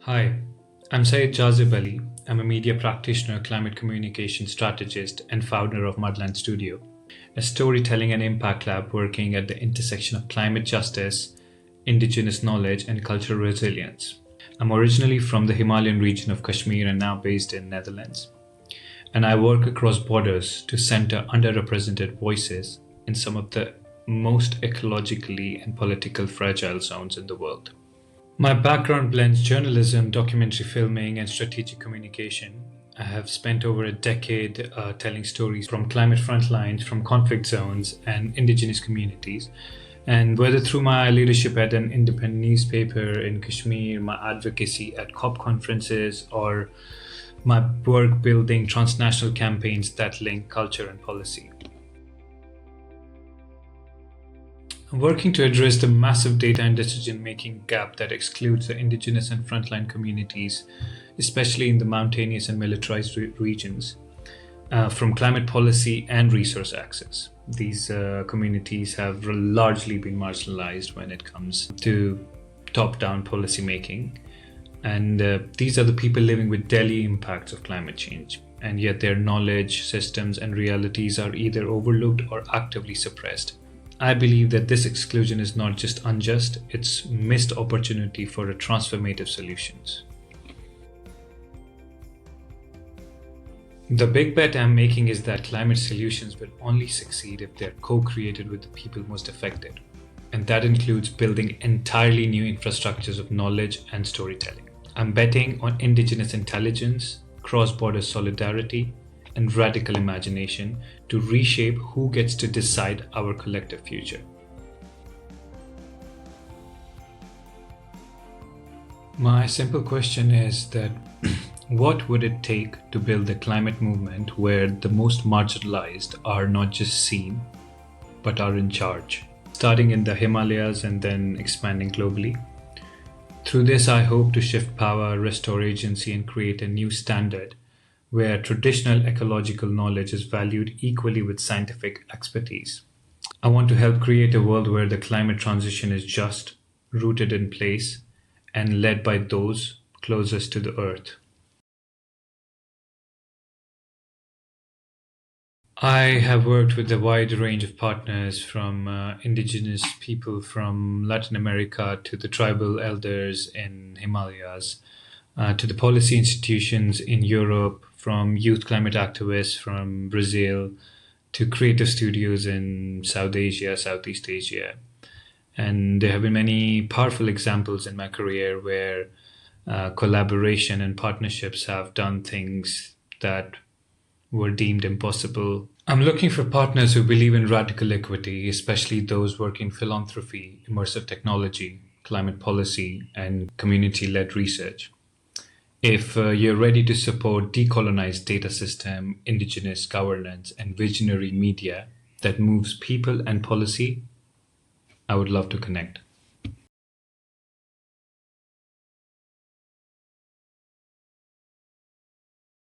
Hi, I'm Syed Jazib. I'm a media practitioner, climate communication strategist, and founder of Mudland Studio, a storytelling and impact lab working at the intersection of climate justice, indigenous knowledge, and cultural resilience. I'm originally from the Himalayan region of Kashmir and now based in Netherlands. And I work across borders to center underrepresented voices in some of the most ecologically and politically fragile zones in the world. My background blends journalism, documentary filming, and strategic communication. I have spent over a decade telling stories from climate frontlines, from conflict zones, and indigenous communities. And whether through my leadership at an independent newspaper in Kashmir, my advocacy at COP conferences, or my work building transnational campaigns that link culture and policy. I'm working to address the massive data and decision making gap that excludes the indigenous and frontline communities, especially in the mountainous and militarized regions, from climate policy and resource access. These communities have largely been marginalized when it comes to top down policy making. And these are the people living with daily impacts of climate change. And yet their knowledge, systems, and realities are either overlooked or actively suppressed. I believe that this exclusion is not just unjust, it's missed opportunity for a transformative solutions. The big bet I'm making is that climate solutions will only succeed if they're co-created with the people most affected. And that includes building entirely new infrastructures of knowledge and storytelling. I'm betting on indigenous intelligence, cross-border solidarity, and radical imagination to reshape who gets to decide our collective future. My simple question is that what would it take to build a climate movement where the most marginalized are not just seen, but are in charge, starting in the Himalayas and then expanding globally? Through this, I hope to shift power, restore agency, and create a new standard where traditional ecological knowledge is valued equally with scientific expertise. I want to help create a world where the climate transition is just, rooted in place, and led by those closest to the earth. I have worked with a wide range of partners from indigenous people from Latin America to the tribal elders in Himalayas to the policy institutions in Europe, from youth climate activists from Brazil to creative studios in South Asia, Southeast Asia. And there have been many powerful examples in my career where collaboration and partnerships have done things that were deemed impossible. I'm looking for partners who believe in radical equity, especially those working in philanthropy, immersive technology, climate policy, and community led research. If you're ready to support decolonized data system, indigenous governance, and visionary media that moves people and policy, I would love to connect.